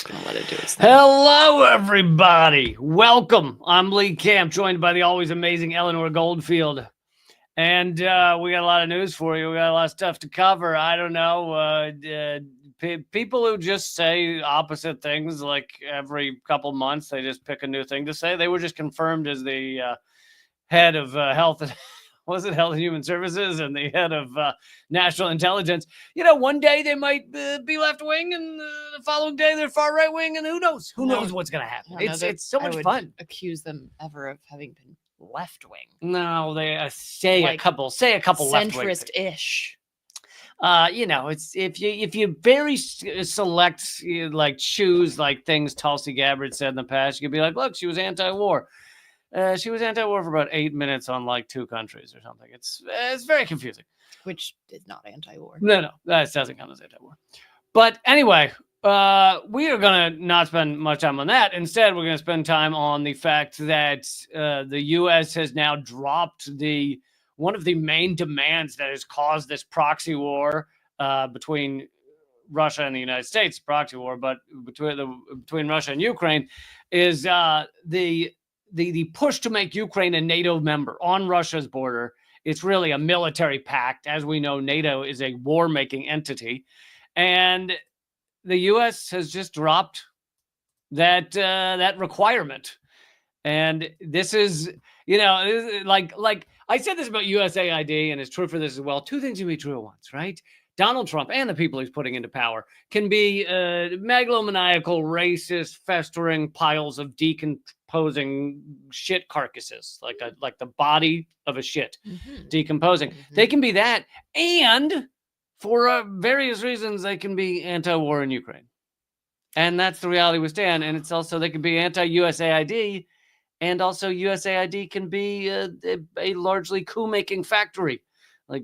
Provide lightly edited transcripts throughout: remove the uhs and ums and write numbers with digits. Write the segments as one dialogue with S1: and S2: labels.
S1: Gonna let it do its thing.
S2: Hello, everybody. Welcome. I'm Lee Camp, joined by the always amazing Eleanor Goldfield. And we got a lot of news for you. We got a lot of stuff to cover. I don't know. People who just say opposite things, like every couple months, they just pick a new thing to say. They were just confirmed as the head of health and Health and Human Services and the head of National Intelligence. You know, one day they might be left wing, and the following day they're far right wing, and who knows? Who knows what's going to happen? It's so much fun.
S1: Accuse them ever of having been left wing.
S2: No, they say a couple left wing
S1: centrist-ish.
S2: You know, it's if you very select, like choose like things Tulsi Gabbard said in the past, you could be like, look, she was anti-war. She was anti-war for about 8 minutes on like 2 countries or something. It's very confusing.
S1: Which is not anti-war.
S2: No, that doesn't count as anti-war. But anyway, we are going to not spend much time on that. Instead, we're going to spend time on the fact that the U.S. has now dropped one of the main demands that has caused this proxy war between Russia and the United States, proxy war, but between Russia and Ukraine, is the push to make Ukraine a NATO member on Russia's border. It's really a military pact. As we know, NATO is a war-making entity. And the U.S. has just dropped that requirement. And this is, like I said this about USAID, and it's true for this as well. 2 things can be true at once, right? Donald Trump and the people he's putting into power can be megalomaniacal, racist, festering piles of decomposing shit carcasses, like the body of a shit decomposing. They can be that, and for various reasons, they can be anti-war in Ukraine, and that's the reality we stand. And it's also they can be anti-USAID, and also USAID can be a largely coup-making factory, like.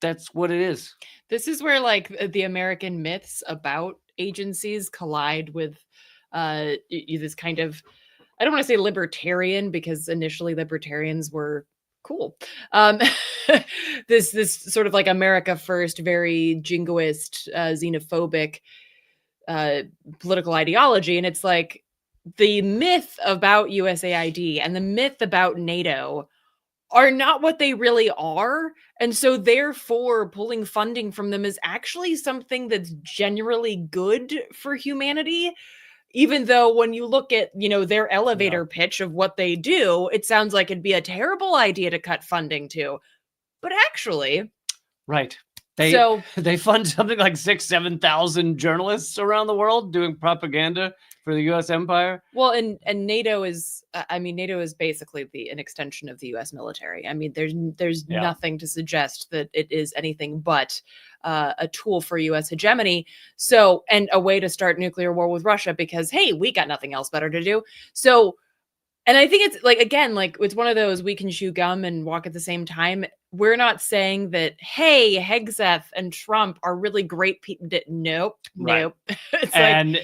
S2: That's what it is.
S1: This is where like the American myths about agencies collide with this kind of, I don't want to say libertarian, because initially libertarians were cool. This sort of like America first, very jingoist, xenophobic political ideology. And it's like the myth about USAID and the myth about NATO are not what they really are. And so therefore pulling funding from them is actually something that's generally good for humanity. Even though when you look at, their elevator pitch of what they do, it sounds like it'd be a terrible idea to cut funding to. But actually,
S2: right. They fund something like 7,000 journalists around the world doing propaganda for the U.S. empire.
S1: Well, and NATO is, NATO is basically an extension of the U.S. military. I mean, there's nothing to suggest that it is anything but a tool for U.S. hegemony. So, and a way to start nuclear war with Russia because, hey, we got nothing else better to do. So, and I think it's like, again, like it's one of those, we can chew gum and walk at the same time. We're not saying that, hey, Hegseth and Trump are really great people. Nope. It's
S2: and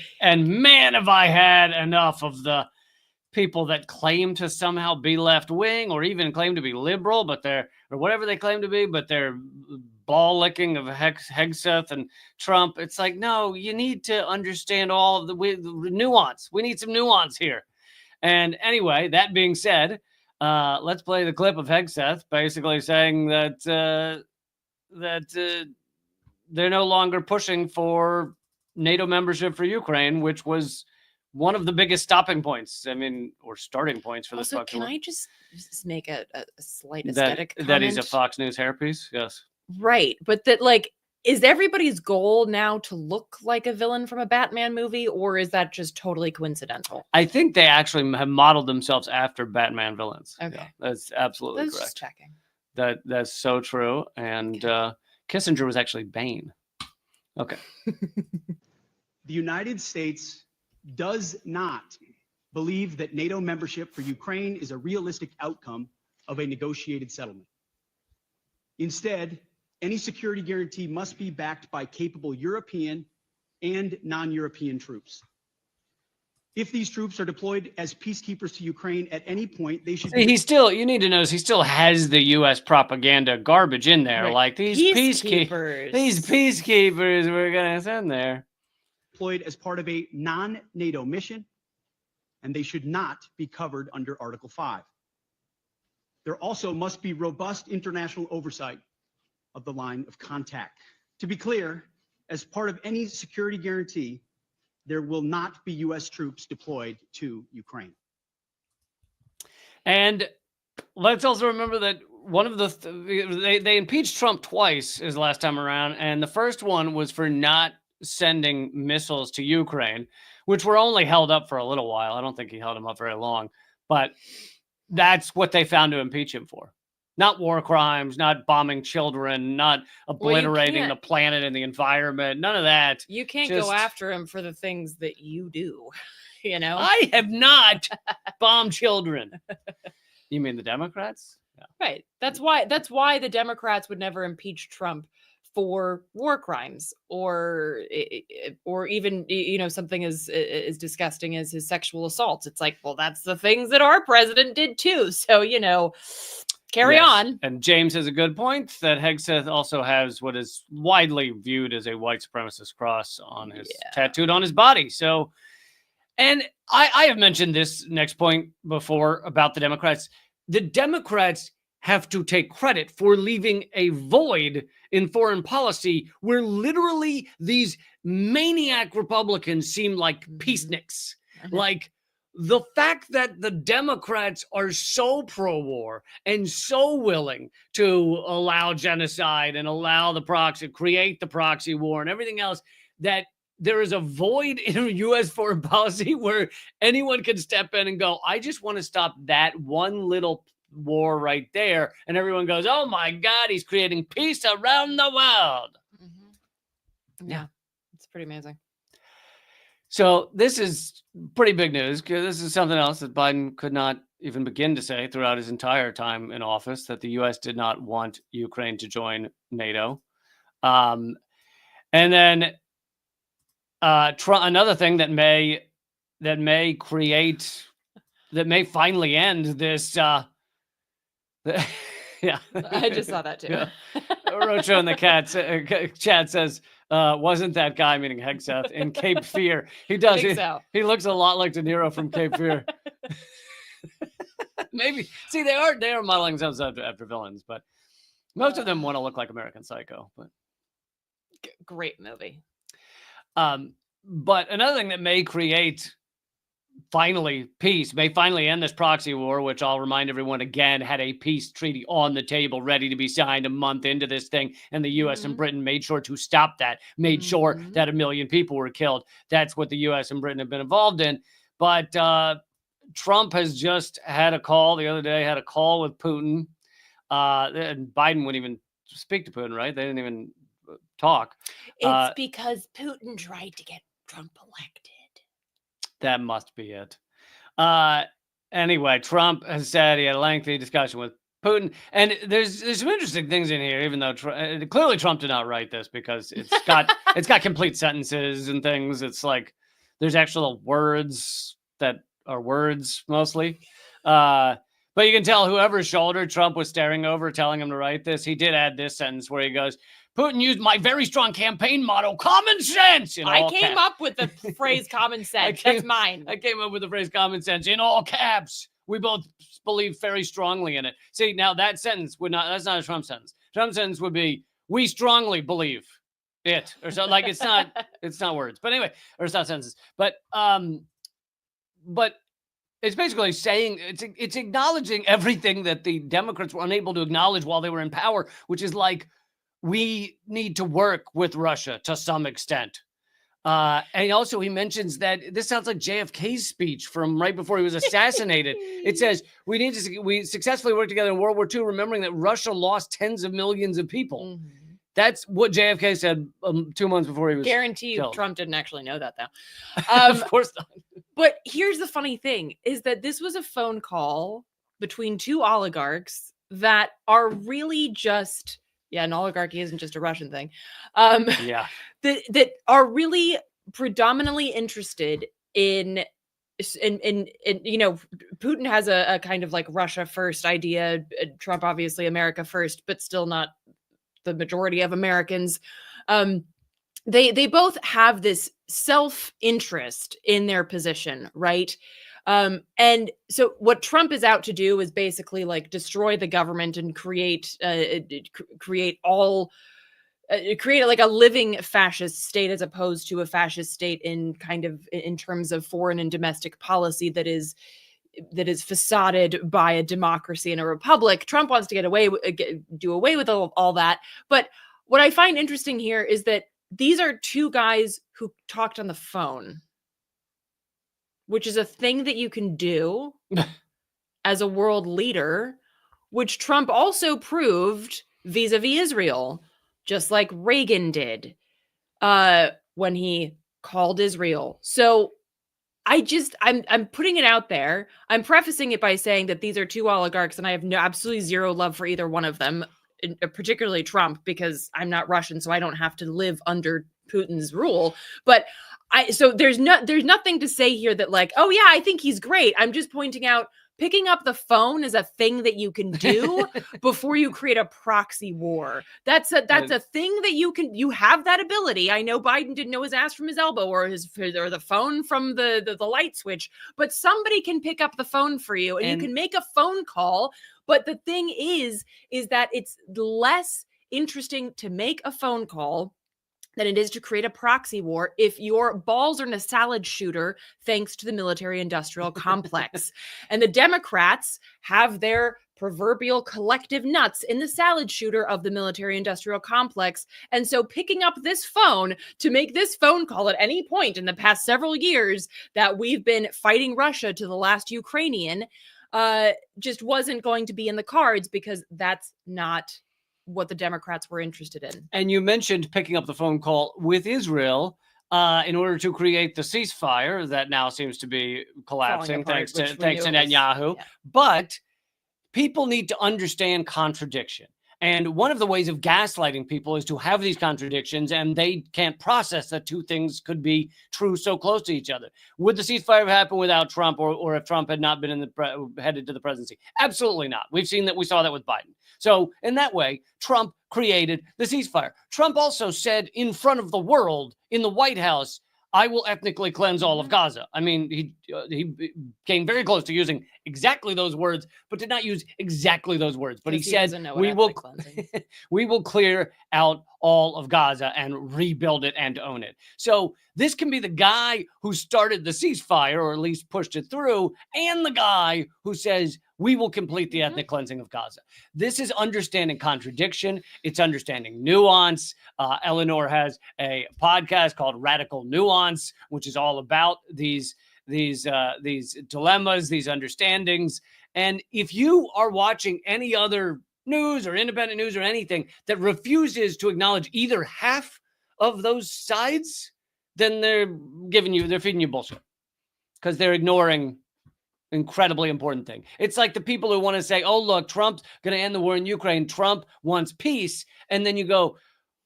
S2: man, have I had enough of the people that claim to somehow be left wing or even claim to be liberal, but or whatever they claim to be, but they're ball licking of Hegseth and Trump. It's like, no, you need to understand all of the nuance. We need some nuance here. And anyway, that being said, let's play the clip of Hegseth basically saying that they're no longer pushing for NATO membership for Ukraine, which was one of the biggest stopping points. I mean, or starting points for this.
S1: Also, can I just make a slight aesthetic comment?
S2: That he's a Fox News hairpiece? Yes.
S1: Right. But that, like, is everybody's goal now to look like a villain from a Batman movie, or is that just totally coincidental?
S2: I think they actually have modeled themselves after Batman villains.
S1: Okay.
S2: Yeah, that's absolutely correct.
S1: Just checking.
S2: That's so true. And Kissinger was actually Bane. Okay.
S3: The United States does not believe that NATO membership for Ukraine is a realistic outcome of a negotiated settlement. Instead, any security guarantee must be backed by capable European and non-European troops. If these troops are deployed as peacekeepers to Ukraine at any point, they should be...
S2: you need to notice he still has the U.S. propaganda garbage in there. Right. Like these peacekeepers we're going to send there.
S3: deployed as part of a non-NATO mission, and they should not be covered under Article 5. There also must be robust international oversight of the line of contact. To be clear, as part of any security guarantee, there will not be U.S. troops deployed to Ukraine.
S2: And let's also remember that one of they impeached Trump twice his last time around, and the first one was for not sending missiles to Ukraine, which were only held up for a little while. I don't think he held them up very long, but that's what they found to impeach him for. Not war crimes, not bombing children, not obliterating the planet and the environment, none of that.
S1: You can't go after him for the things that you do, you know?
S2: I have not bombed children. You mean the Democrats? Yeah.
S1: Right. That's why the Democrats would never impeach Trump for war crimes or even, you know, something as disgusting as his sexual assaults. It's like, well, that's the things that our president did too. So, you know, carry on.
S2: And James has a good point that Hegseth also has what is widely viewed as a white supremacist cross on his tattooed on his body. So, and I have mentioned this next point before about the Democrats. The Democrats have to take credit for leaving a void in foreign policy where literally these maniac Republicans seem like peaceniks. Like, the fact that the Democrats are so pro-war and so willing to allow genocide and allow the proxy, create the proxy war and everything else, that there is a void in U.S. foreign policy where anyone can step in and go, I just want to stop that one little war right there. And everyone goes, oh my God, he's creating peace around the world.
S1: Yeah, it's pretty amazing.
S2: So this is pretty big news, because this is something else that Biden could not even begin to say throughout his entire time in office, that the U.S. did not want Ukraine to join NATO. And then another thing that may finally end this. Yeah,
S1: I just saw that too.
S2: Yeah. Rocho in the chat says, wasn't that guy, meaning Hegseth, in Cape Fear? He does. He looks a lot like De Niro from Cape Fear. Maybe. See, they are modeling themselves after villains, but most of them want to look like American Psycho. But
S1: great movie.
S2: But another thing that may create peace, may finally end this proxy war, which I'll remind everyone again, had a peace treaty on the table ready to be signed a month into this thing. And the U.S. and Britain made sure to stop that, made sure that 1 million people were killed. That's what the U.S. and Britain have been involved in. But Trump has just had a call the other day, with Putin. And Biden wouldn't even speak to Putin, right? They didn't even talk.
S1: It's because Putin tried to get Trump elected.
S2: That must be it. Anyway, Trump has said he had a lengthy discussion with Putin. And there's some interesting things in here, even though clearly Trump did not write this, because it's got complete sentences and things. It's like there's actual words that are words mostly. But you can tell whoever's shoulder Trump was staring over, telling him to write this, he did add this sentence where he goes, Putin used my very strong campaign motto, common sense.
S1: I came up with the phrase common sense. That's mine.
S2: I came up with the phrase common sense in all caps. We both believe very strongly in it. See, now that sentence that's not a Trump sentence. Trump sentence would be, we strongly believe it. Or so, like, it's not words. But anyway, or it's not sentences. But it's basically saying, it's acknowledging everything that the Democrats were unable to acknowledge while they were in power, which is like, we need to work with Russia to some extent. And also he mentions that this sounds like JFK's speech from right before he was assassinated. It says, we successfully worked together in World War II, remembering that Russia lost tens of millions of people. That's what JFK said 2 months before he was
S1: Guarantee
S2: killed.
S1: Trump didn't actually know that, though.
S2: Of course not.
S1: But here's the funny thing, is that this was a phone call between two oligarchs that are really just... Yeah, an oligarchy isn't just a Russian thing. That are really predominantly interested in you know, Putin has a kind of like Russia first idea. Trump, obviously, America first, but still not the majority of Americans. they both have this self-interest in their position, right? And so what Trump is out to do is basically like destroy the government and create all create like a living fascist state as opposed to a fascist state in kind of in terms of foreign and domestic policy that is facaded by a democracy and a republic. Trump wants to do away with all that. But what I find interesting here is that these are two guys who talked on the phone, which is a thing that you can do as a world leader, which Trump also proved vis-a-vis Israel, just like Reagan did when he called Israel. So I'm putting it out there. I'm prefacing it by saying that these are two oligarchs, and I have absolutely zero love for either one of them, particularly Trump, because I'm not Russian, so I don't have to live under Putin's rule. But so there's nothing to say here that like, oh yeah, I think he's great. I'm just pointing out picking up the phone is a thing that you can do before you create a proxy war. That's a thing that you have that ability. I know Biden didn't know his ass from his elbow or the phone from the light switch, but somebody can pick up the phone for you and you can make a phone call. But the thing is that it's less interesting to make a phone call than it is to create a proxy war if your balls are in a salad shooter, thanks to the military-industrial complex. And the Democrats have their proverbial collective nuts in the salad shooter of the military-industrial complex. And so picking up this phone to make this phone call at any point in the past several years that we've been fighting Russia to the last Ukrainian just wasn't going to be in the cards, because that's not what the Democrats were interested in.
S2: And you mentioned picking up the phone call with Israel in order to create the ceasefire that now seems to be collapsing
S1: apart,
S2: thanks to Netanyahu. Yeah. But people need to understand contradiction. And one of the ways of gaslighting people is to have these contradictions, and they can't process that two things could be true so close to each other. Would the ceasefire have happened without Trump, or if Trump had not been headed to the presidency? Absolutely not. We saw that with Biden. So in that way, Trump created the ceasefire. Trump also said in front of the world in the White House, I will ethnically cleanse all of Gaza. I mean, he came very close to using exactly those words, but did not use exactly those words. But he said, we will clear out all of Gaza and rebuild it and own it. So this can be the guy who started the ceasefire, or at least pushed it through, and the guy who says, we will complete the ethnic cleansing of Gaza. This is understanding contradiction. It's understanding nuance. Eleanor has a podcast called Radical Nuance, which is all about these dilemmas, these understandings. And if you are watching any other news or independent news or anything that refuses to acknowledge either half of those sides, then they're feeding you bullshit, because they're ignoring incredibly important thing. It's like the people who want to say, oh, look, Trump's going to end the war in Ukraine. Trump wants peace. And then you go,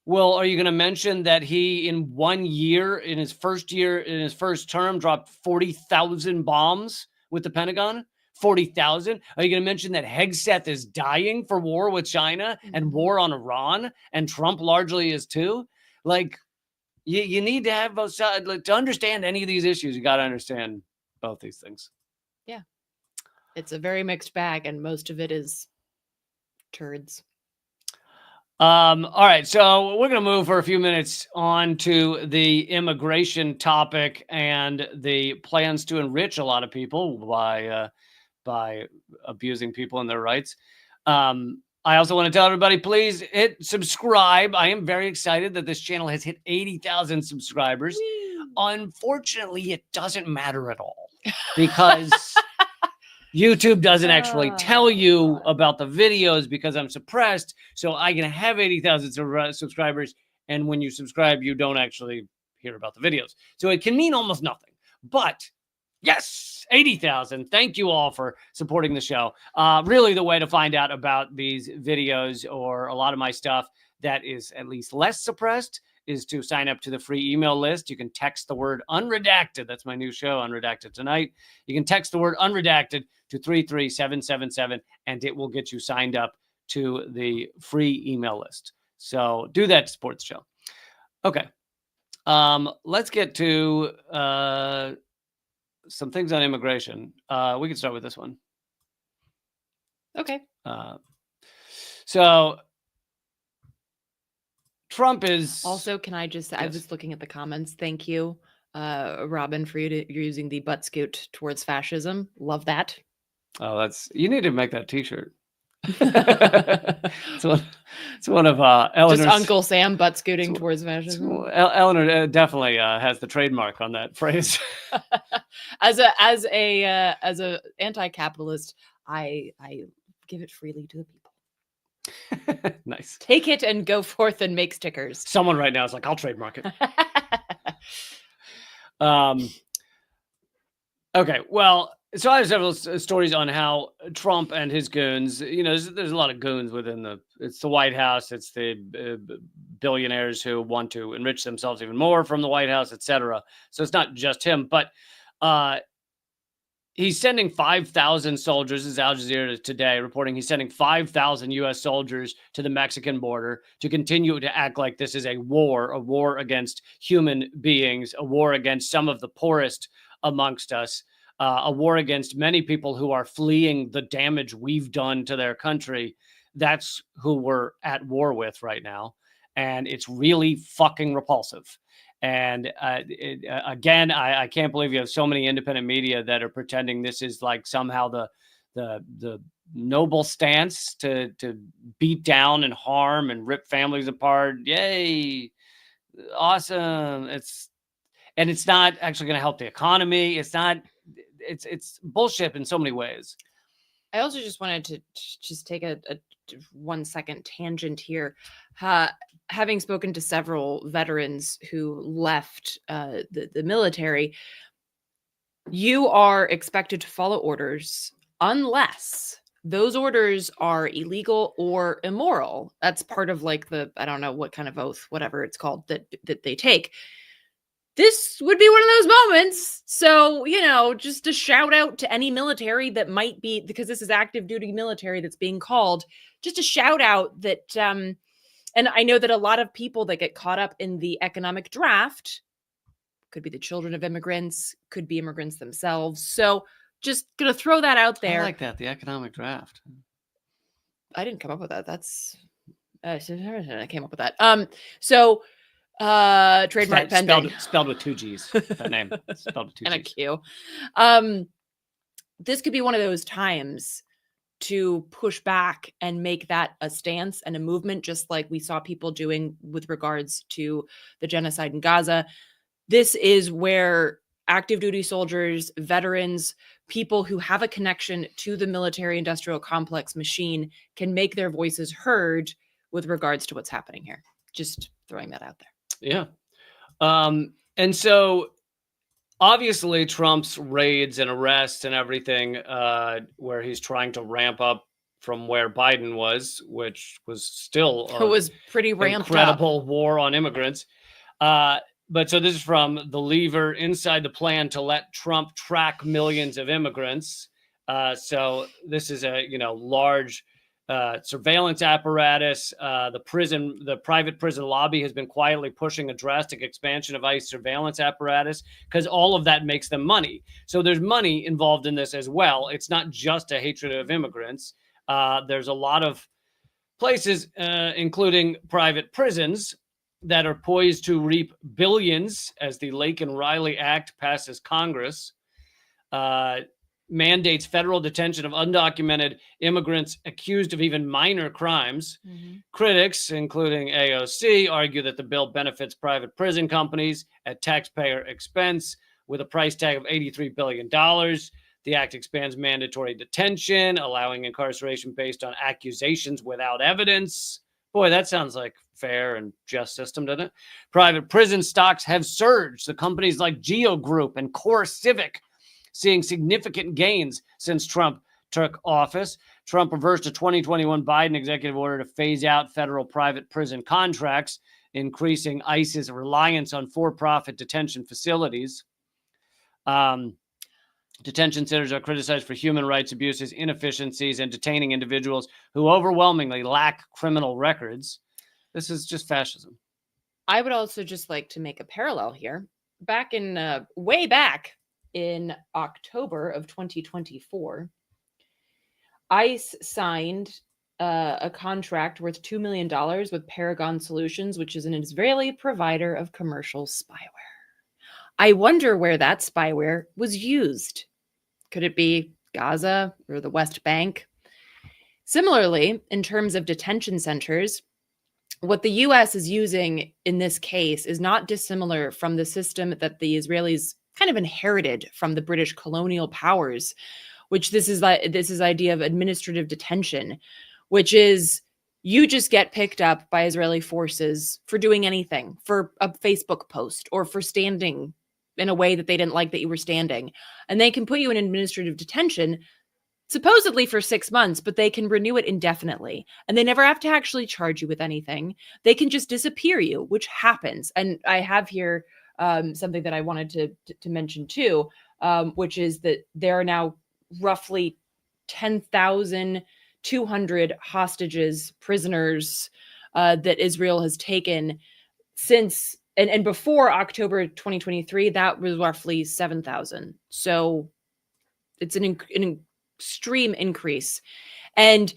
S2: well, are you going to mention that he, in 1 year, in his first term, dropped 40,000 bombs with the Pentagon? 40,000? Are you going to mention that Hegseth is dying for war with China and war on Iran, and Trump largely is too? Like, you need to have both sides. Like, to understand any of these issues, you got to understand both these things.
S1: Yeah. It's a very mixed bag, and most of it is turds.
S2: All right, so we're going to move for a few minutes on to the immigration topic and the plans to enrich a lot of people by abusing people and their rights. I also want to tell everybody, please hit subscribe. I am very excited that this channel has hit 80,000 subscribers. Woo. Unfortunately, it doesn't matter at all, because YouTube doesn't actually tell you about the videos because I'm suppressed. So I can have 80,000 subscribers, and when you subscribe, you don't actually hear about the videos. So it can mean almost nothing. But yes, 80,000. Thank you all for supporting the show. Really, the way to find out about these videos or a lot of my stuff that is at least less suppressed is to sign up to the free email list. You can text the word unredacted. That's my new show, Unredacted Tonight. You can text the word unredacted to 33777, and it will get you signed up to the free email list. So do that to support the show. Okay. Let's get to some things on immigration. We can start with this one.
S1: Okay.
S2: So Trump is
S1: Also, can I just, I
S2: Yes.
S1: was looking at the comments. Thank you, Robin, for you're using the butt scoot towards fascism. Love that.
S2: Oh, you need to make that T-shirt. it's one of Eleanor's.
S1: Just Uncle Sam butt scooting towards fascism.
S2: Eleanor definitely has the trademark on that phrase.
S1: As a anti-capitalist, I give it freely to the people.
S2: Nice.
S1: Take it and go forth and make stickers.
S2: Someone right now is like, I'll trademark it. Okay, well, so I have several stories on how Trump and his goons, there's a lot of goons within it's the White House, it's the billionaires who want to enrich themselves even more from the White House, etc. So it's not just him, but he's sending 5,000 soldiers. This is Al Jazeera today reporting he's sending 5,000 U.S. soldiers to the Mexican border to continue to act like this is a war against human beings, a war against some of the poorest amongst us, a war against many people who are fleeing the damage we've done to their country. That's who we're at war with right now. And it's really fucking repulsive. And again, I can't believe you have so many independent media that are pretending this is like somehow the noble stance to beat down and harm and rip families apart. Yay. Awesome. It's not actually going to help the economy. It's bullshit in so many ways.
S1: I also just wanted to just take a 1 second tangent here. Having spoken to several veterans who left the military, you are expected to follow orders unless those orders are illegal or immoral. That's part of like I don't know what kind of oath, whatever it's called, that they take. This would be one of those moments. So, just a shout out to any military that might be, because this is active duty military that's being called, just a shout out that, and I know that a lot of people that get caught up in the economic draft could be the children of immigrants, could be immigrants themselves. So just going to throw that out there.
S2: I like that, the economic draft.
S1: I didn't come up with that. I came up with that. Trademark pending.
S2: Spelled with 2 G's. That name spelled with 2
S1: and
S2: G's.
S1: a Q. This could be one of those times to push back and make that a stance and a movement, just like we saw people doing with regards to the genocide in Gaza. This is where active duty soldiers, veterans, people who have a connection to the military industrial complex machine can make their voices heard with regards to what's happening here. Just throwing that out there.
S2: Yeah. And so obviously Trump's raids and arrests and everything, where he's trying to ramp up from where Biden was, which was still
S1: it was pretty ramped
S2: incredible
S1: up.
S2: War on immigrants. But so this is from the Lever, inside the plan to let Trump track millions of immigrants. So this is a large surveillance apparatus. The private prison lobby has been quietly pushing a drastic expansion of ICE surveillance apparatus because all of that makes them money. So there's money involved in this as well. It's not just a hatred of immigrants. There's a lot of places, including private prisons, that are poised to reap billions as the Lake and Riley Act passes Congress. Mandates federal detention of undocumented immigrants accused of even minor crimes. Mm-hmm. Critics, including AOC, argue that the bill benefits private prison companies at taxpayer expense with a price tag of $83 billion. The act expands mandatory detention, allowing incarceration based on accusations without evidence. Boy, that sounds like fair and just system, doesn't it? Private prison stocks have surged. The companies like Geo Group and Core Civic seeing significant gains since Trump took office. Trump reversed a 2021 Biden executive order to phase out federal private prison contracts, increasing ICE's reliance on for-profit detention facilities. Detention centers are criticized for human rights abuses, inefficiencies, and detaining individuals who overwhelmingly lack criminal records. This is just fascism.
S1: I would also just like to make a parallel here. Back in way back in October of 2024, ICE signed a contract worth $2 million with Paragon Solutions, which is an Israeli provider of commercial spyware. I wonder where that spyware was used. Could it be Gaza or the West Bank? Similarly, in terms of detention centers, what the US is using in this case is not dissimilar from the system that the Israelis kind of inherited from the British colonial powers, which this is idea of administrative detention, which is you just get picked up by Israeli forces for doing anything, for a Facebook post or for standing in a way that they didn't like that you were standing. And they can put you in administrative detention supposedly for 6 months, but they can renew it indefinitely. And they never have to actually charge you with anything. They can just disappear you, which happens. And I have here something that I wanted to mention too, which is that there are now roughly 10,200 hostages, prisoners that Israel has taken since, and before October 2023, that was roughly 7,000. So it's an extreme increase. And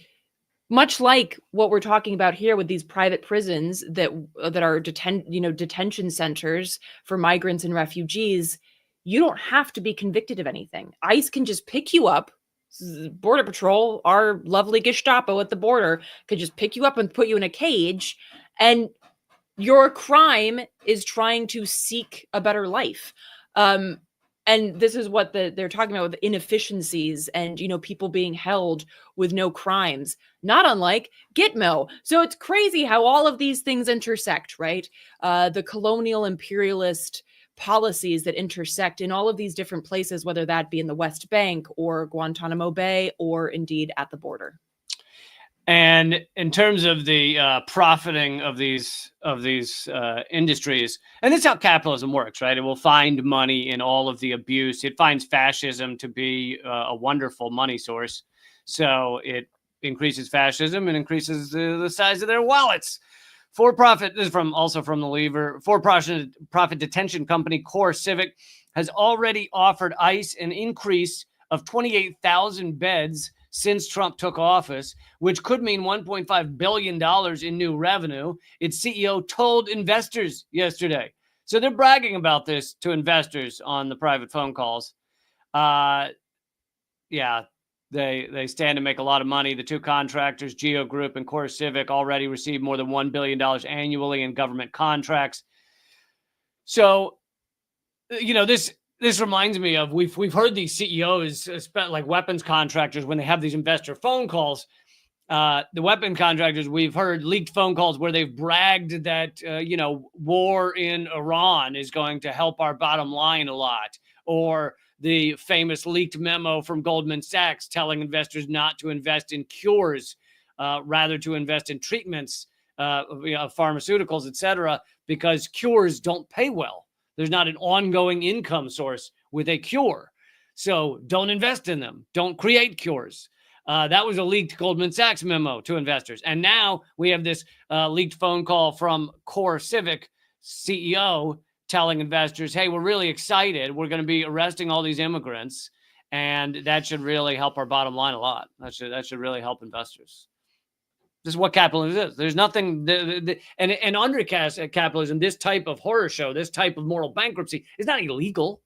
S1: much like what we're talking about here with these private prisons that are detention centers for migrants and refugees, you don't have to be convicted of anything. ICE can just pick you up. Border Patrol, our lovely Gestapo at the border, could just pick you up and put you in a cage, and your crime is trying to seek a better life. And this is what they're talking about with inefficiencies and, people being held with no crimes, not unlike Gitmo. So it's crazy how all of these things intersect, right? The colonial imperialist policies that intersect in all of these different places, whether that be in the West Bank or Guantanamo Bay or indeed at the border.
S2: And in terms of the profiting of these industries, and this is how capitalism works, right? It will find money in all of the abuse. It finds fascism to be a wonderful money source. So it increases fascism and increases the size of their wallets. For-profit, this is also from the Lever, for-profit detention company Core Civic has already offered ICE an increase of 28,000 beds since Trump took office, which could mean $1.5 billion in new revenue, its CEO told investors yesterday. So they're bragging about this to investors on the private phone calls. They stand to make a lot of money. The two contractors, Geo Group and Core Civic, already received more than $1 billion annually in government contracts. So, this reminds me of we've heard these CEOs, like weapons contractors, when they have these investor phone calls. The weapon contractors, we've heard leaked phone calls where they've bragged that war in Iran is going to help our bottom line a lot, or the famous leaked memo from Goldman Sachs telling investors not to invest in cures, rather to invest in treatments, pharmaceuticals, etc., because cures don't pay well. There's not an ongoing income source with a cure. So don't invest in them. Don't create cures. That was a leaked Goldman Sachs memo to investors. And now we have this leaked phone call from Core Civic CEO telling investors, hey, we're really excited. We're going to be arresting all these immigrants. And that should really help our bottom line a lot. That should really help investors. This is what capitalism is. There's nothing, and under capitalism, this type of horror show, this type of moral bankruptcy is not illegal.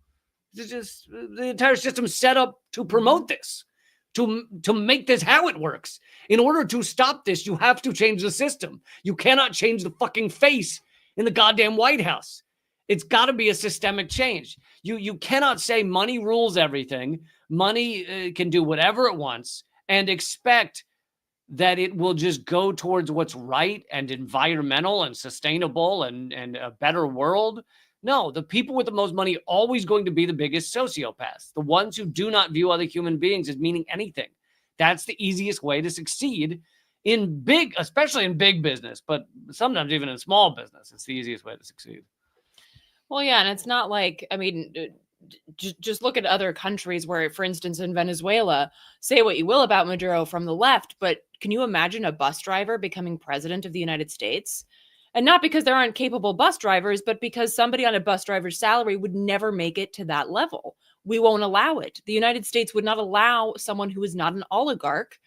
S2: It's just the entire system set up to promote this, to make this how it works. In order to stop this, you have to change the system. You cannot change the fucking face in the goddamn White House. It's got to be a systemic change. You cannot say money rules everything. Money can do whatever it wants and expect that it will just go towards what's right and environmental and sustainable and a better world. No, the people with the most money are always going to be the biggest sociopaths, the ones who do not view other human beings as meaning anything. That's the easiest way to succeed especially in big business, but sometimes even in small business, it's the easiest way to succeed.
S1: Well, yeah, and it's not like, just look at other countries where, for instance, in Venezuela, say what you will about Maduro from the left, but can you imagine a bus driver becoming president of the United States? And not because there aren't capable bus drivers, but because somebody on a bus driver's salary would never make it to that level. We won't allow it. The United States would not allow someone who is not an oligarch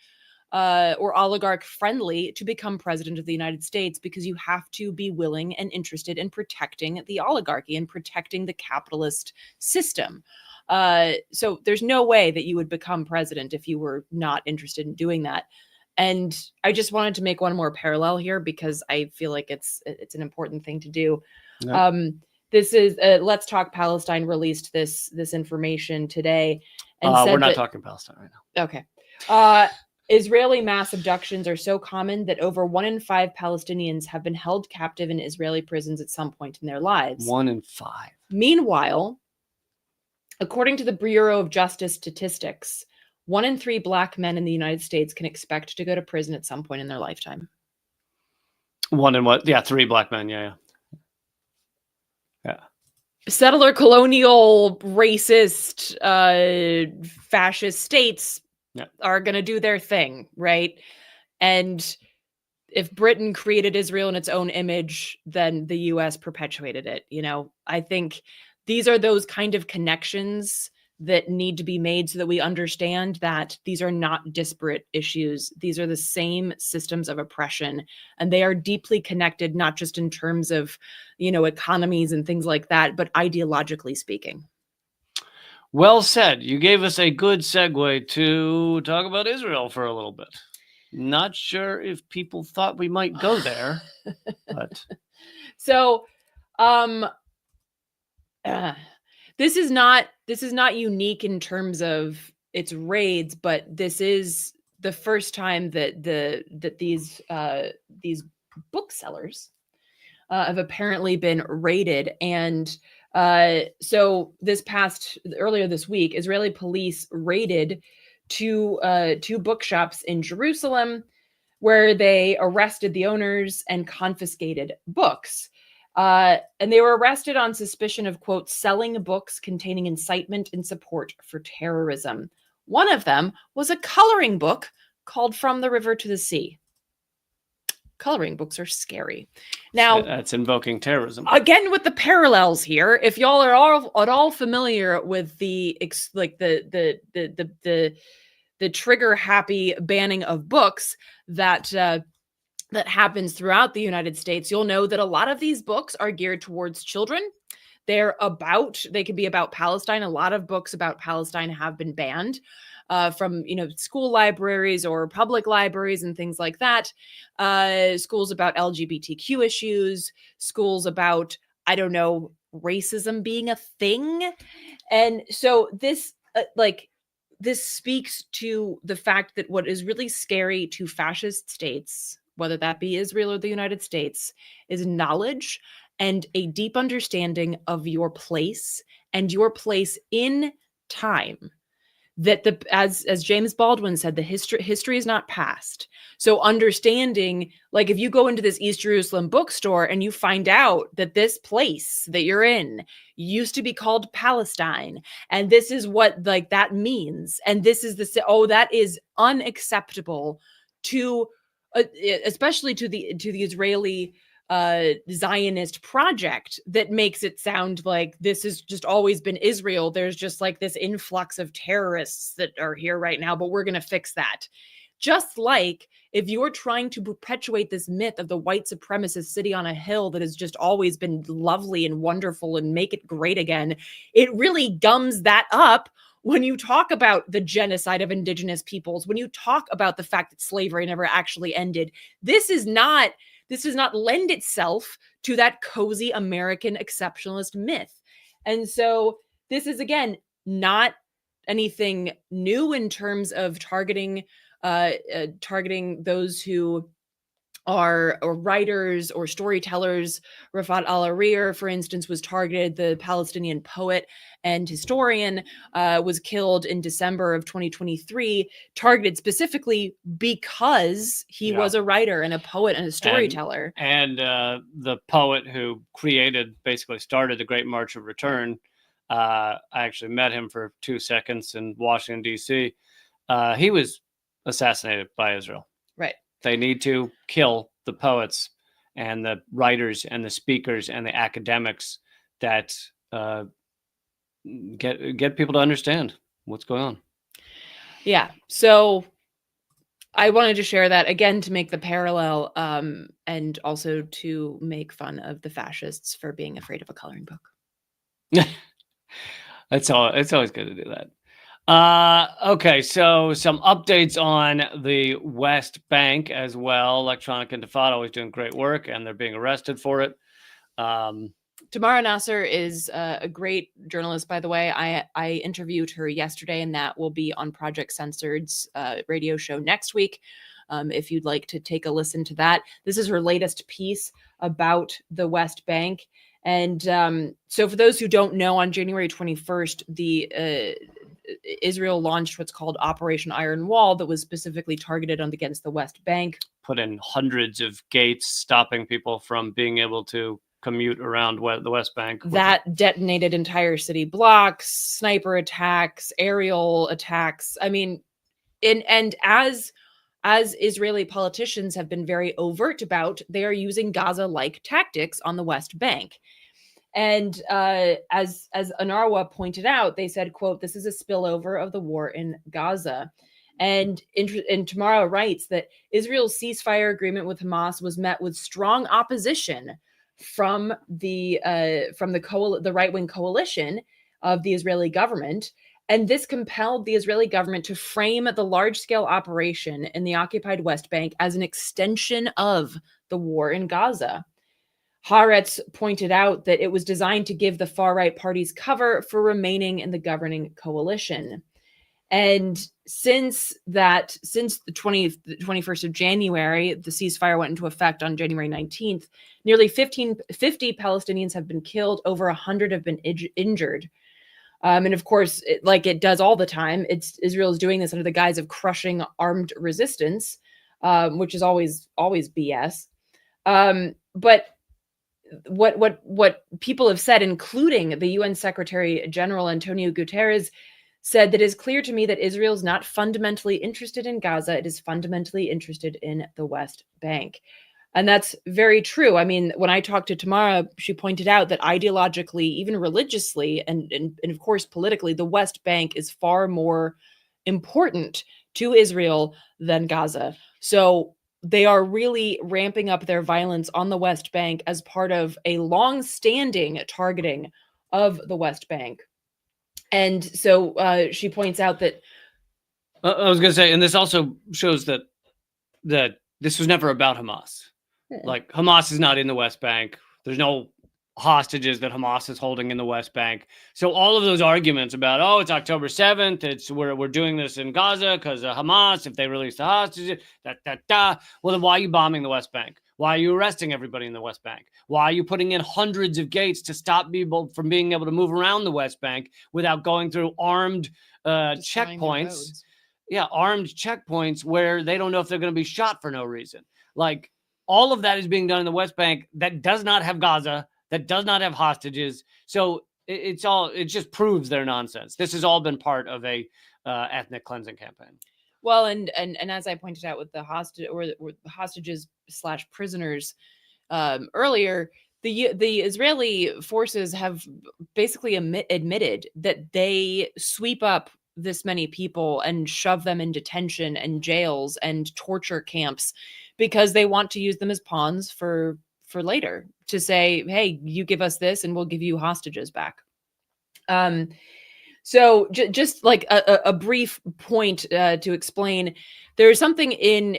S1: or oligarch friendly to become president of the United States, because you have to be willing and interested in protecting the oligarchy and protecting the capitalist system. So there's no way that you would become president if you were not interested in doing that. And I just wanted to make one more parallel here because I feel like it's an important thing to do.
S2: Yep.
S1: This is Let's Talk Palestine released this information today, and said
S2: we're not
S1: that,
S2: talking Palestine right now.
S1: Okay. Israeli mass abductions are so common that over 1 in 5 Palestinians have been held captive in Israeli prisons at some point in their lives.
S2: 1 in 5.
S1: Meanwhile, according to the Bureau of Justice Statistics, 1 in 3 Black men in the United States can expect to go to prison at some point in their lifetime.
S2: 1 in what? Yeah, 3 Black men. Yeah.
S1: Settler, colonial, racist, fascist states are going to do their thing, right? And if Britain created Israel in its own image, then the US perpetuated it. I think these are those kind of connections that need to be made so that we understand that these are not disparate issues. These are the same systems of oppression, and they are deeply connected, not just in terms of, economies and things like that, but ideologically speaking.
S2: Well said. You gave us a good segue to talk about Israel for a little bit. Not sure if people thought we might go there, but
S1: so, this is not unique in terms of its raids, but this is the first time that these booksellers have apparently been raided. And so earlier this week, Israeli police raided two bookshops in Jerusalem, where they arrested the owners and confiscated books. And they were arrested on suspicion of, quote, selling books containing incitement and support for terrorism. One of them was a coloring book called From the River to the Sea. Coloring books are scary. Now,
S2: that's invoking terrorism.
S1: Again, with the parallels here, if y'all are at all familiar with the trigger happy banning of books that happens throughout the United States, you'll know that a lot of these books are geared towards children. They can be about Palestine. A lot of books about Palestine have been banned from, school libraries or public libraries and things like that. Schools about LGBTQ issues, schools about, racism being a thing. And so this speaks to the fact that what is really scary to fascist states, whether that be Israel or the United States, is knowledge and a deep understanding of your place and your place in time. That as James Baldwin said, the history is not past. So understanding, like if you go into this East Jerusalem bookstore and you find out that this place that you're in used to be called Palestine, and this is what that means, and this is that is unacceptable to especially to the Israeli Zionist project that makes it sound like this has just always been Israel. There's just this influx of terrorists that are here right now, but we're going to fix that. Just like if you're trying to perpetuate this myth of the white supremacist city on a hill that has just always been lovely and wonderful and make it great again, it really gums that up when you talk about the genocide of indigenous peoples, when you talk about the fact that slavery never actually ended. This does not lend itself to that cozy American exceptionalist myth. And so this is, again, not anything new in terms of targeting those who are writers or storytellers. Rafat al-Arir, for instance, was targeted. The Palestinian poet and historian was killed in December of 2023, targeted specifically because he was a writer and a poet and a storyteller.
S2: And the poet who basically started the Great March of Return, I actually met him for 2 seconds in Washington, D.C. He was assassinated by Israel.
S1: Right.
S2: They need to kill the poets and the writers and the speakers and the academics that get people to understand what's going on.
S1: Yeah. So I wanted to share that again to make the parallel, and also to make fun of the fascists for being afraid of a coloring book.
S2: It's always good to do that. Okay, so some updates on the West Bank as well. Electronic Intifada always doing great work, and they're being arrested for it.
S1: Tamara Nasser is a great journalist, by the way. I interviewed her yesterday, and that will be on Project Censored's radio show next week. If you'd like to take a listen to that, this is her latest piece about the West Bank. And so for those who don't know, on January 21st, Israel launched what's called Operation Iron Wall that was specifically targeted against the West Bank.
S2: Put in hundreds of gates stopping people from being able to commute around the West Bank.
S1: That detonated entire city blocks, sniper attacks, aerial attacks. I mean, and as Israeli politicians have been very overt about, they are using Gaza-like tactics on the West Bank. And as Anarwa pointed out, they said, quote, "This is a spillover of the war in Gaza." And Tamara writes that Israel's ceasefire agreement with Hamas was met with strong opposition from the right-wing coalition of the Israeli government. And this compelled the Israeli government to frame the large-scale operation in the occupied West Bank as an extension of the war in Gaza. Haaretz pointed out that it was designed to give the far-right parties cover for remaining in the governing coalition. And since the 21st of January, the ceasefire went into effect on January 19th, nearly 50 Palestinians have been killed, over 100 have been injured. And of course, like it does all the time, Israel is doing this under the guise of crushing armed resistance, which is always BS. But what people have said, including the UN Secretary General Antonio Guterres, said that it is clear to me that Israel is not fundamentally interested in Gaza. It is fundamentally interested in the West Bank. And that's very true. I mean, when I talked to Tamara, she pointed out that ideologically, even religiously, and of course politically, the West Bank is far more important to Israel than Gaza. So they are really ramping up their violence on the West Bank as part of a long-standing targeting of the West Bank. And so she points out that
S2: I was going to say, and this also shows that this was never about Hamas. Like, Hamas is not in the West Bank. There's no hostages that Hamas is holding in the West Bank. So all of those arguments about, oh, it's October 7th, we're doing this in Gaza because of Hamas, if they release the hostages, well, then why are you bombing the West Bank? Why are you arresting everybody in the West Bank? Why are you putting in hundreds of gates to stop people from being able to move around the West Bank without going through armed checkpoints? Yeah, armed checkpoints where they don't know if they're going to be shot for no reason. Like, all of that is being done in the West Bank that does not have Gaza, that does not have hostages. So it just proves their nonsense. This has all been part of a ethnic cleansing campaign.
S1: Well, and as I pointed out with the hostages / prisoners earlier, the Israeli forces have basically admitted that they sweep up this many people and shove them in detention and jails and torture camps because they want to use them as pawns for later, to say, hey, you give us this and we'll give you hostages back. So just like a brief point to explain, there's something in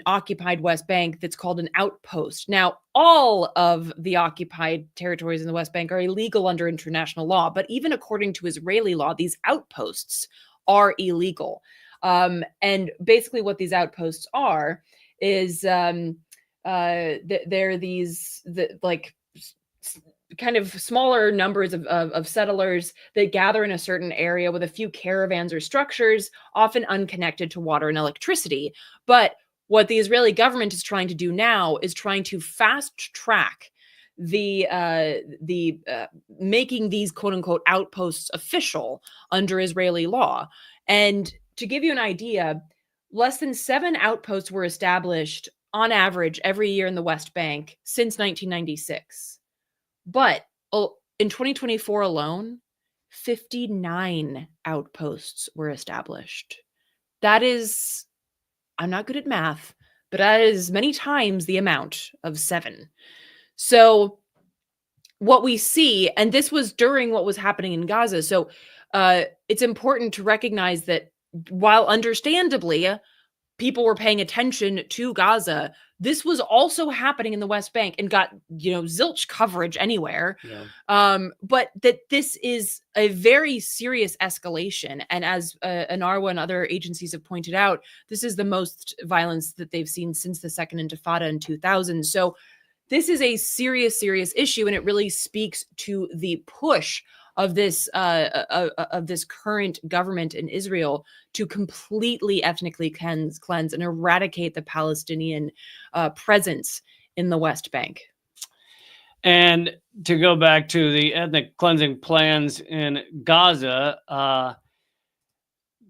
S1: occupied West Bank that's called an outpost. Now, all of the occupied territories in the West Bank are illegal under international law, but even according to Israeli law, these outposts are illegal. And basically what these outposts are is they're these kind of smaller numbers of settlers that gather in a certain area with a few caravans or structures, often unconnected to water and electricity. But what the Israeli government is trying to do now is trying to fast track the making these quote unquote outposts official under Israeli law. And to give you an idea, less than 7 outposts were established on average every year in the West Bank since 1996. But in 2024 alone, 59 outposts were established. That is, I'm not good at math, but that is many times the amount of 7. So what we see, and this was during what was happening in Gaza. So it's important to recognize that while understandably people were paying attention to Gaza, this was also happening in the West Bank and got, zilch coverage anywhere.
S2: Yeah.
S1: But that this is a very serious escalation. And as ANARWA and other agencies have pointed out, this is the most violence that they've seen since the Second Intifada in 2000. So this is a serious, serious issue, and it really speaks to the push of this current government in Israel to completely ethnically cleanse and eradicate the Palestinian presence in the West Bank.
S2: And to go back to the ethnic cleansing plans in Gaza,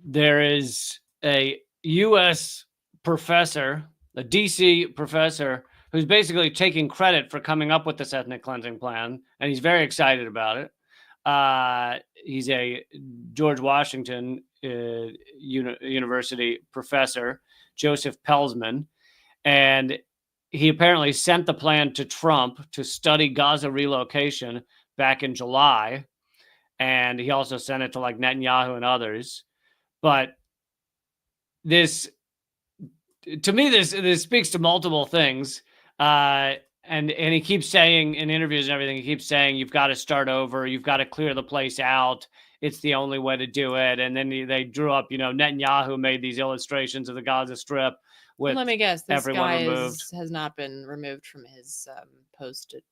S2: there is a U.S. professor, a D.C. professor, who's basically taking credit for coming up with this ethnic cleansing plan, and he's very excited about it. He's a George Washington University professor, Joseph Pelsman, and he apparently sent the plan to Trump to study Gaza relocation back in July, and he also sent it to like Netanyahu and others. But this, to me, this speaks to multiple things. And he keeps saying in interviews and everything, he keeps saying, you've got to start over. You've got to clear the place out. It's the only way to do it. And then they drew up, Netanyahu made these illustrations of the Gaza Strip with
S1: Let me guess, this
S2: everyone
S1: guy
S2: removed.
S1: has not been removed from his post at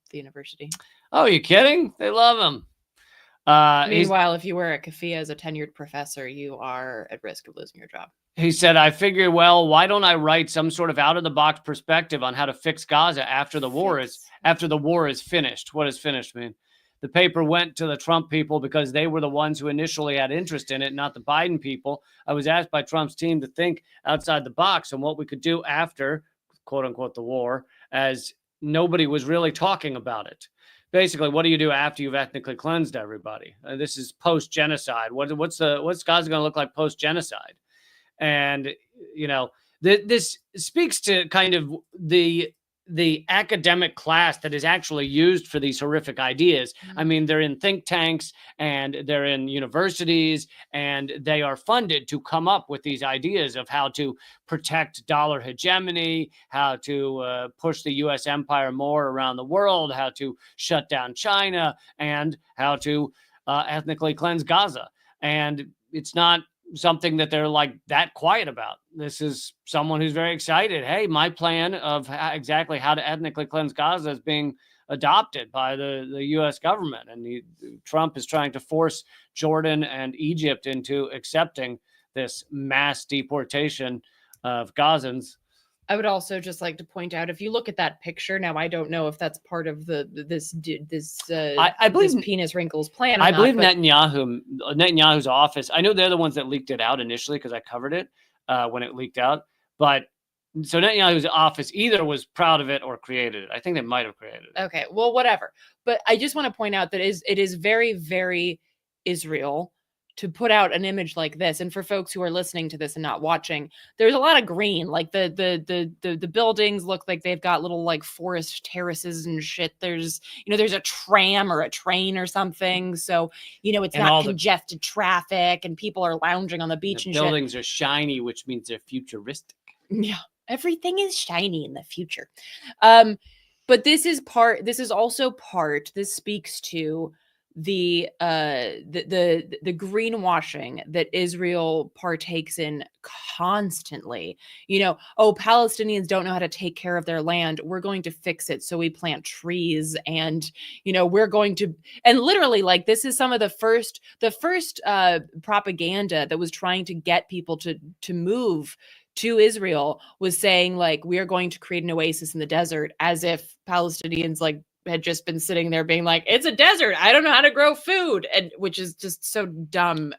S1: the university.
S2: Oh, you kidding? They love him.
S1: Meanwhile, if you were at CAFIA as a tenured professor, you are at risk of losing your job.
S2: He said, I figured, well, why don't I write some sort of out-of-the-box perspective on how to fix Gaza after the war is finished? What does finished mean? The paper went to the Trump people because they were the ones who initially had interest in it, not the Biden people. I was asked by Trump's team to think outside the box on what we could do after, quote unquote, the war, as nobody was really talking about it. Basically, what do you do after you've ethnically cleansed everybody? This is post-genocide. What's Gaza going to look like post-genocide? And, this speaks to kind of the academic class that is actually used for these horrific ideas. I mean, they're in think tanks and they're in universities, and they are funded to come up with these ideas of how to protect dollar hegemony, how to push the U.S. empire more around the world, how to shut down China, and how to ethnically cleanse Gaza. And it's not something that they're like that quiet about. This is someone who's very excited. Hey, my plan of exactly how to ethnically cleanse Gaza is being adopted by the U.S. government. And Trump is trying to force Jordan and Egypt into accepting this mass deportation of Gazans.
S1: I would also just like to point out, if you look at that picture now, I don't know if that's part of this I believe this penis wrinkles plan.
S2: I believe Netanyahu's office. I know they're the ones that leaked it out initially because I covered it when it leaked out. But so Netanyahu's office either was proud of it or created it. I think they might have created it.
S1: Okay, well, whatever. But I just want to point out that it is very, very Israel to put out an image like this. And for folks who are listening to this and not watching, there's a lot of green. Like the buildings look like they've got little like forest terraces and shit. There's a tram or a train or something. So, it's and not congested traffic and people are lounging on the beach and
S2: buildings are shiny, which means they're futuristic.
S1: Yeah. Everything is shiny in the future. But this speaks to the greenwashing that Israel partakes in constantly. Palestinians don't know how to take care of their land. We're going to fix it. So we plant trees and, we're going to, and literally like, this is some of the first propaganda that was trying to get people to move to Israel was saying like, we are going to create an oasis in the desert, as if Palestinians like had just been sitting there being like, it's a desert. I don't know how to grow food. And which is just so dumb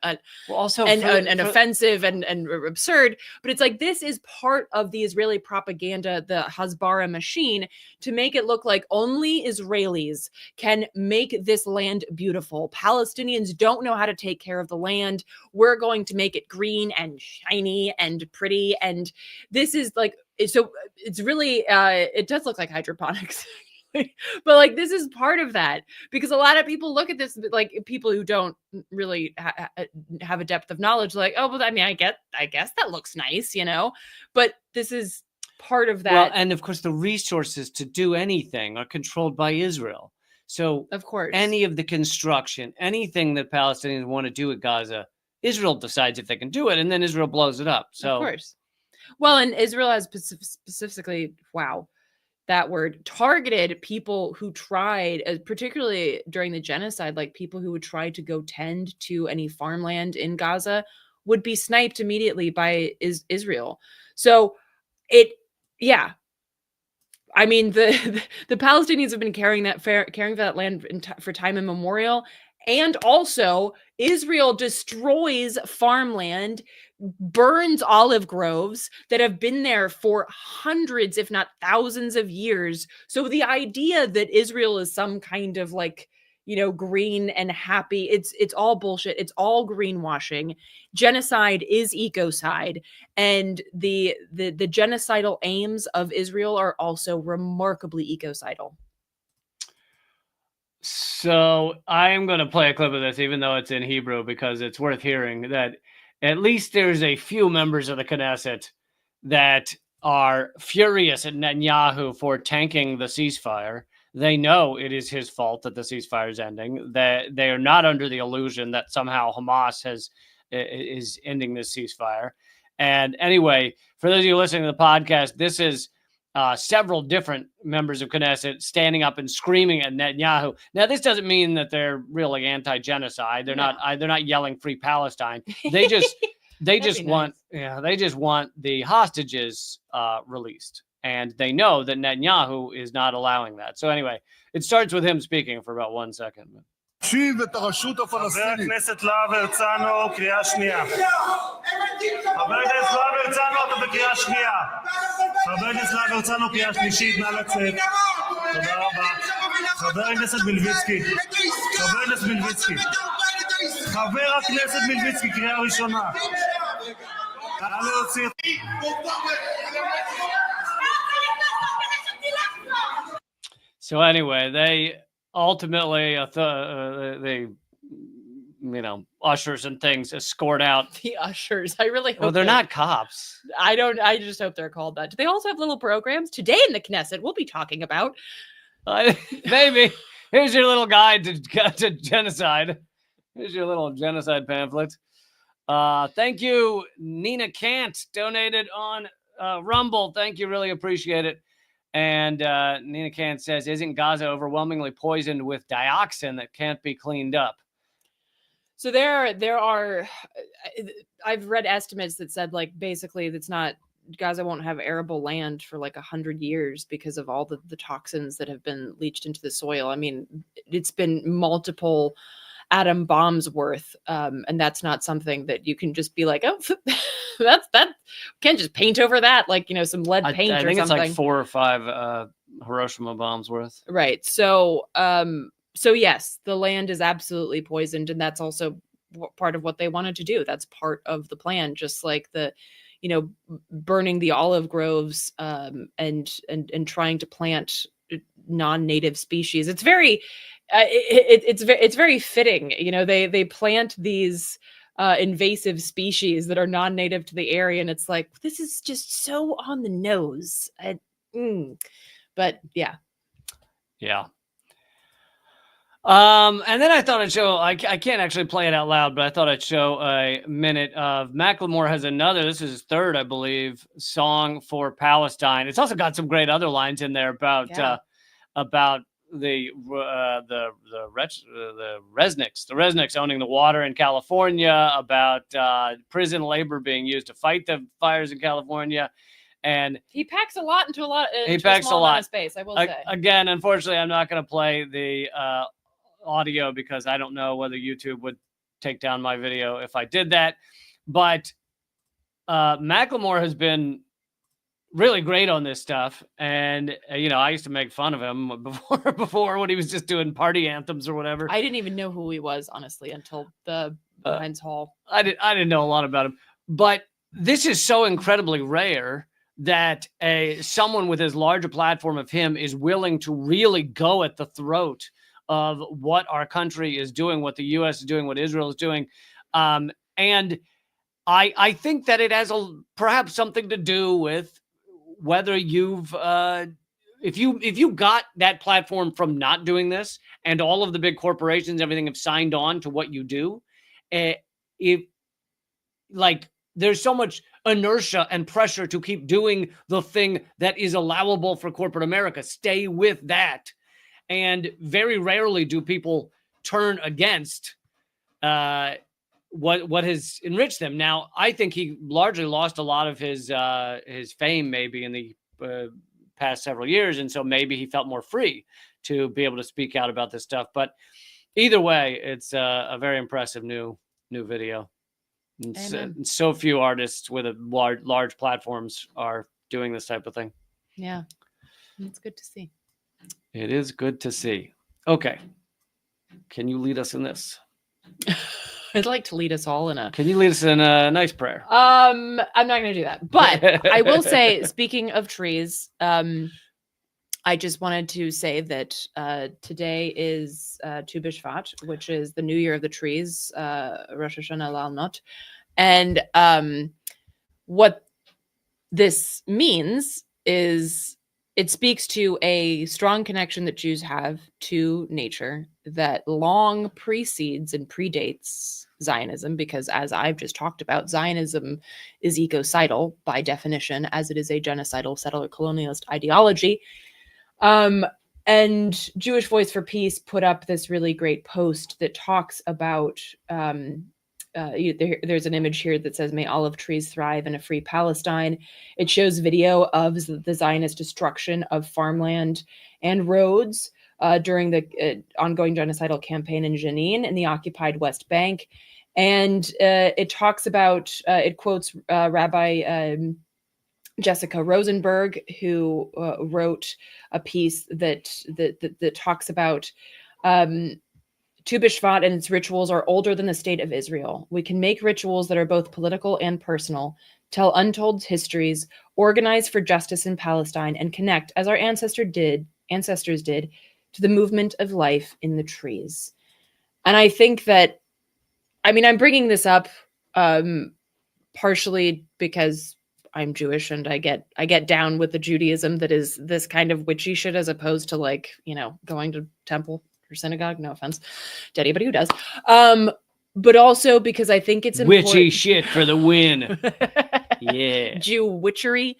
S2: also
S1: and offensive and absurd. But it's like, this is part of the Israeli propaganda, the Hasbara machine, to make it look like only Israelis can make this land beautiful. Palestinians don't know how to take care of the land. We're going to make it green and shiny and pretty. And this is like, so it's really, it does look like hydroponics. But like, this is part of that, because a lot of people look at this, like people who don't really have a depth of knowledge, like, oh, well, I mean, I guess that looks nice, but this is part of that.
S2: Well, and of course, the resources to do anything are controlled by Israel. So
S1: of course,
S2: any of the construction, anything that Palestinians want to do at Gaza, Israel decides if they can do it, and then Israel blows it up. So
S1: of course. Well, and Israel has specifically, wow, that word, targeted people who tried, particularly during the genocide, like people who would try to go tend to any farmland in Gaza would be sniped immediately by Israel. So yeah. I mean, the Palestinians have been caring for that land for time immemorial. And also, Israel destroys farmland, burns olive groves that have been there for hundreds, if not thousands of years. So the idea that Israel is some kind of like, green and happy, it's all bullshit. It's all greenwashing. Genocide is ecocide. And the genocidal aims of Israel are also remarkably ecocidal.
S2: So I am going to play a clip of this, even though it's in Hebrew, because it's worth hearing that at least there's a few members of the Knesset that are furious at Netanyahu for tanking the ceasefire. They know it is his fault that the ceasefire is ending. That they are not under the illusion that somehow Hamas is ending this ceasefire. And anyway, for those of you listening to the podcast, this is several different members of Knesset standing up and screaming at Netanyahu. Now, this doesn't mean that they're really anti-genocide. They're not yelling "Free Palestine." They just want the hostages released, and they know that Netanyahu is not allowing that. So anyway, it starts with him speaking for about 1 second.
S4: שיב את הרשות הפלסטינית.
S5: חבר הכנסת להב הרצנו, קריאה שנייה. חבר הכנסת להב הרצנו, אתה בקריאה שנייה. חבר הכנסת להב הרצנו, קריאה שלישית, נא לצאת. תודה רבה. חבר הכנסת מלביצקי. חבר הכנסת מלביצקי, קריאה ראשונה. נא להוציא.
S2: So anyway, they ultimately, ushers and things escort out
S1: the ushers. I really hope.
S2: Well, they're not cops.
S1: I just hope they're called that. Do they also have little programs? Today in the Knesset, we'll be talking about.
S2: Maybe. Here's your little guide to genocide. Here's your little genocide pamphlet. Thank you, Nina Kant, donated on Rumble. Thank you. Really appreciate it. And Nina Kant says, isn't Gaza overwhelmingly poisoned with dioxin that can't be cleaned up?
S1: So there are, I've read estimates that said like basically Gaza won't have arable land for like 100 years because of all the toxins that have been leached into the soil. I mean, it's been multiple atom bombs worth, and that's not something that you can just be like, oh, that can't just paint over that, like, some lead paint or something.
S2: I think it's like 4 or 5 Hiroshima bombs worth.
S1: Right. So yes, the land is absolutely poisoned, and that's also part of what they wanted to do. That's part of the plan, just like the, burning the olive groves, and trying to plant non-native species. It's very, it's very fitting. They plant these invasive species that are non-native to the area, and it's like, this is just so on the nose. But yeah.
S2: And then I thought I'd show, I can't actually play it out loud, but I thought I'd show a minute of Macklemore has another, this is his third, I believe, song for Palestine. It's also got some great other lines in there about the Resnicks owning the water in California, about prison labor being used to fight the fires in California. And
S1: he packs a lot into
S2: He
S1: into
S2: packs
S1: a small
S2: a lot.
S1: amount of space, I will say.
S2: again, unfortunately, I'm not going to play the audio because I don't know whether YouTube would take down my video if I did that. But Macklemore has been really great on this stuff, and I used to make fun of him before when he was just doing party anthems or whatever.
S1: I didn't even know who he was, honestly, until the Heinz Hall.
S2: I didn't know a lot about him, but this is so incredibly rare that someone with as large a platform of him is willing to really go at the throat of what our country is doing, what the U.S. is doing, what Israel is doing, and I think that it has perhaps something to do with whether you've if you got that platform from not doing this, and all of the big corporations, everything have signed on to what you do, there's so much inertia and pressure to keep doing the thing that is allowable for corporate America. Stay with that. And very rarely do people turn against what has enriched them. Now, I think he largely lost a lot of his fame maybe in the past several years, and so maybe he felt more free to be able to speak out about this stuff. But either way, it's a very impressive new video. And so few artists with large platforms are doing this type of thing.
S1: Yeah, it's good to see.
S2: It is good to see. Okay, can you lead us in this?
S1: I'd like to lead us all in a.
S2: Can you lead us in a nice prayer?
S1: I'm not going to do that, but I will say, speaking of trees, I just wanted to say that today is Tu B'Shvat, which is the New Year of the Trees, Rosh Hashanah La'al Not, and what this means is it speaks to a strong connection that Jews have to nature that long precedes and predates Zionism, because as I've just talked about, Zionism is ecocidal by definition, as it is a genocidal settler colonialist ideology. And Jewish Voice for Peace put up this really great post that talks about there's an image here that says, "May olive trees thrive in a free Palestine." It shows video of the Zionist destruction of farmland and roads during the ongoing genocidal campaign in Jenin in the occupied West Bank. And it talks about, it quotes Rabbi Jessica Rosenberg, who wrote a piece that talks about Tu B'Shvat and its rituals are older than the state of Israel. We can make rituals that are both political and personal, tell untold histories, organize for justice in Palestine, and connect, as our ancestors did, to the movement of life in the trees. And I think that, I mean, I'm bringing this up partially because I'm Jewish and I get down with the Judaism that is this kind of witchy shit, as opposed to going to temple or synagogue. No offense to anybody who does. But also because I think it's important.
S2: Witchy shit for the win. Yeah.
S1: Jew witchery.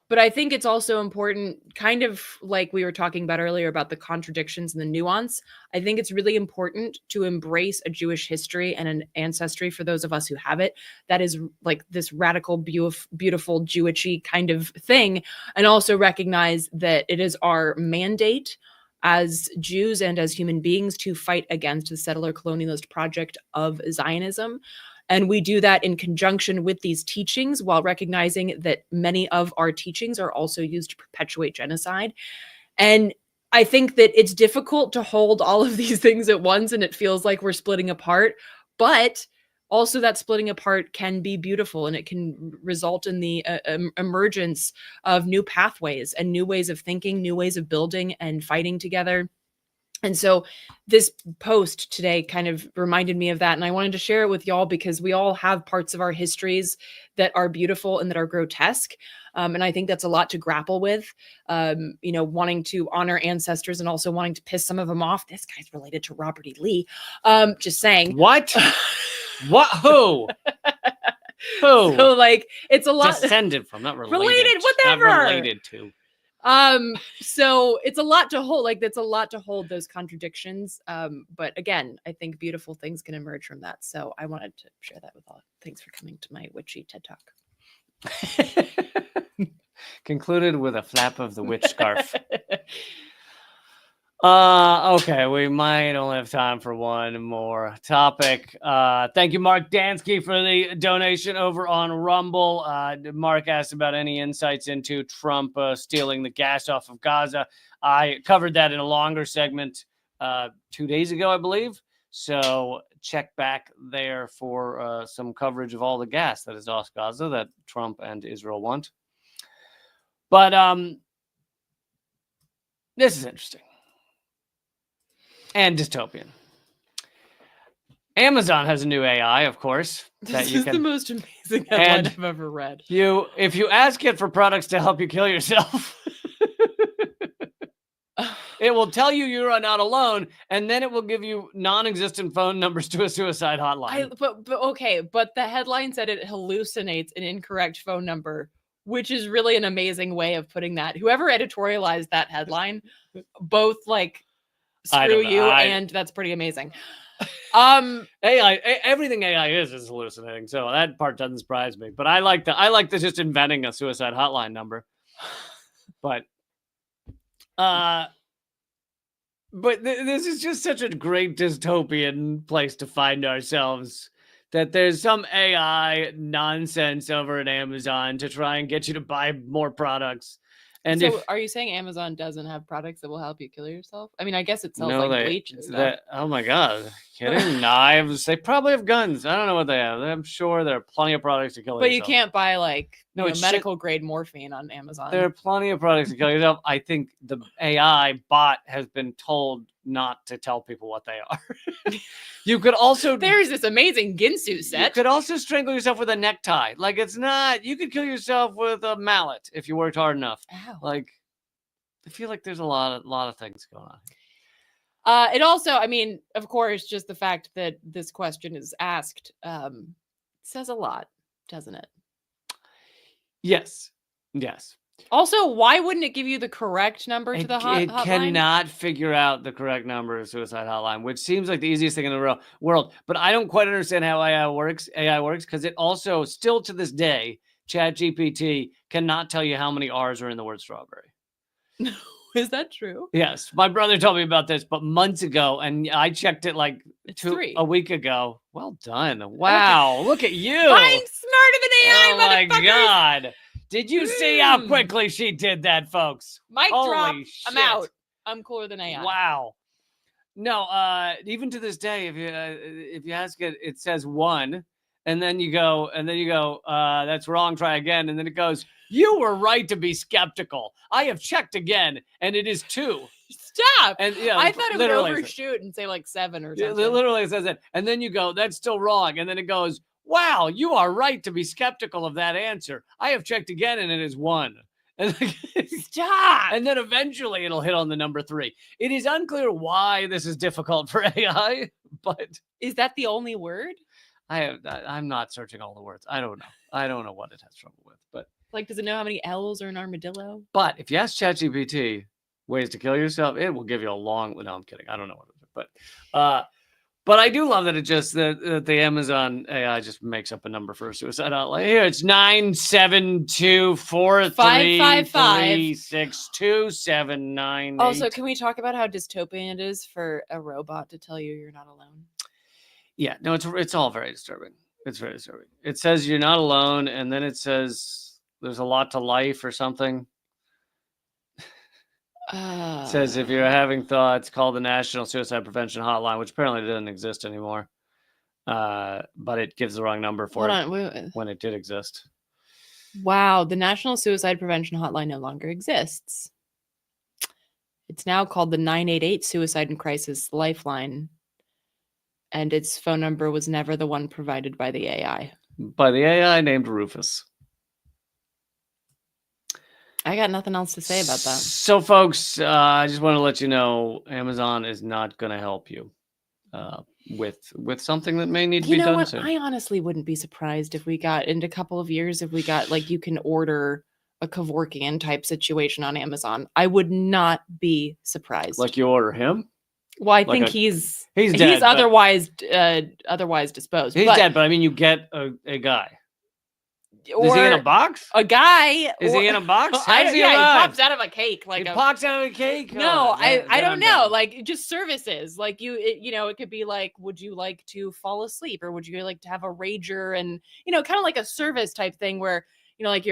S1: But I think it's also important, kind of like we were talking about earlier about the contradictions and the nuance. I think it's really important to embrace a Jewish history and an ancestry for those of us who have it. That is like this radical, beautiful Jewishy kind of thing. And also recognize that it is our mandate as Jews and as human beings to fight against the settler colonialist project of Zionism. And we do that in conjunction with these teachings, while recognizing that many of our teachings are also used to perpetuate genocide. And I think that it's difficult to hold all of these things at once, and it feels like we're splitting apart. But also that splitting apart can be beautiful, and it can result in the emergence of new pathways and new ways of thinking, new ways of building and fighting together. And so this post today kind of reminded me of that. And I wanted to share it with y'all because we all have parts of our histories that are beautiful and that are grotesque. And I think that's a lot to grapple with, wanting to honor ancestors and also wanting to piss some of them off. This guy's related to Robert E. Lee. Just saying.
S2: What? What? Who? Who?
S1: So it's a lot.
S2: Descended from, not related.
S1: Related, whatever.
S2: Not related to.
S1: So it's a lot to hold. That's a lot to hold, those contradictions. But again, I think beautiful things can emerge from that. So I wanted to share that with all. Thanks for coming to my witchy TED Talk.
S2: Concluded with a flap of the witch scarf. Okay, we might only have time for one more topic. Thank you, Mark Dansky, for the donation over on Rumble. Mark asked about any insights into Trump stealing the gas off of Gaza. I covered that in a longer segment 2 days ago, I believe. So check back there for some coverage of all the gas that is off Gaza that Trump and Israel want. But this is interesting. And dystopian. Amazon has a new AI, of course.
S1: This is the most amazing headline I've ever read.
S2: If you ask it for products to help you kill yourself, it will tell you you are not alone, and then it will give you non-existent phone numbers to a suicide hotline.
S1: But the headline said it hallucinates an incorrect phone number, which is really an amazing way of putting that. Whoever editorialized that headline, both like screw you, and that's pretty amazing.
S2: AI, everything AI is hallucinating, so that part doesn't surprise me. But I like the just inventing a suicide hotline number. But this is just such a great dystopian place to find ourselves. That there's some AI nonsense over at Amazon to try and get you to buy more products. And
S1: so are you saying Amazon doesn't have products that will help you kill yourself? I mean, I guess it sells bleach and stuff.
S2: Oh my God. Kidding? Knives. They probably have guns. I don't know what they have. I'm sure there are plenty of products to kill yourself.
S1: But you can't buy medical grade morphine on Amazon.
S2: There are plenty of products to kill yourself. I think the AI bot has been told not to tell people what they are. You could also...
S1: There's this amazing Ginsu set.
S2: You could also strangle yourself with a necktie. Like, it's not... You could kill yourself with a mallet if you worked hard enough.
S1: Ow.
S2: Like, I feel like there's a lot of things going on.
S1: It also, I mean, of course, just the fact that this question is asked says a lot, doesn't it?
S2: Yes. Yes.
S1: Also, why wouldn't it give you the correct number to the hotline?
S2: It cannot figure out the correct number of suicide hotline, which seems like the easiest thing in the world. But I don't quite understand how AI works because it also, still to this day, ChatGPT cannot tell you how many R's are in the word strawberry.
S1: Is that true?
S2: Yes. My brother told me about this, but months ago, and I checked it like a week ago. Well done. Wow. Look at you.
S1: I'm smarter than AI,
S2: oh my God. Did you see how quickly she did that, folks?
S1: Mic drop. I'm out. I'm cooler than AI.
S2: Wow. No, even to this day, if you ask it, it says 1, and then you go, that's wrong, try again, and then it goes, you were right to be skeptical. I have checked again, and it is 2.
S1: Stop.
S2: And yeah,
S1: I thought it would overshoot and say like 7 or something.
S2: It literally says it, and then you go, that's still wrong, and then it goes, wow, you are right to be skeptical of that answer. I have checked again, and it is 1. And
S1: stop.
S2: And then eventually it'll hit on the number 3. It is unclear why this is difficult for AI, but
S1: is that the only word?
S2: I'm not searching all the words. I don't know what it has trouble with, but
S1: like, does it know how many L's are in armadillo?
S2: But if you ask ChatGPT ways to kill yourself, it will give you a long. No, I'm kidding. I don't know what it is, but I do love that it just that the Amazon AI just makes up a number for a suicide hotline. Here it's 972-433-62798.
S1: Also, can we talk about how dystopian it is for a robot to tell you you're not alone?
S2: Yeah, no, it's all very disturbing. It's very disturbing. It says you're not alone, and then it says there's a lot to life or something. It says if you're having thoughts, call the National Suicide Prevention Hotline, which apparently doesn't exist anymore. But it gives the wrong number for when it did exist.
S1: Wow, the National Suicide Prevention Hotline no longer exists. It's now called the 988 Suicide and Crisis Lifeline, and its phone number was never the one provided by the AI.
S2: By the AI named Rufus.
S1: I got nothing else to say about that.
S2: So, folks, I just want to let you know Amazon is not going to help you with something that may need to be done soon.
S1: I honestly wouldn't be surprised if we got, in a couple of years, if we got, like, you can order a Kevorkian type situation on Amazon. I would not be surprised.
S2: Like you order him?
S1: Well, I think he's
S2: dead,
S1: he's otherwise disposed.
S2: He's dead, but I mean, you get a guy. Is he in a box?
S1: A guy.
S2: Is he in a box? How does he
S1: he
S2: arrive?
S1: pops out of a cake.
S2: He pops out of a cake?
S1: No,
S2: Oh,
S1: I don't know. Like just services. Like it could be like, would you like to fall asleep, or would you like to have a rager, and kind of like a service type thing where like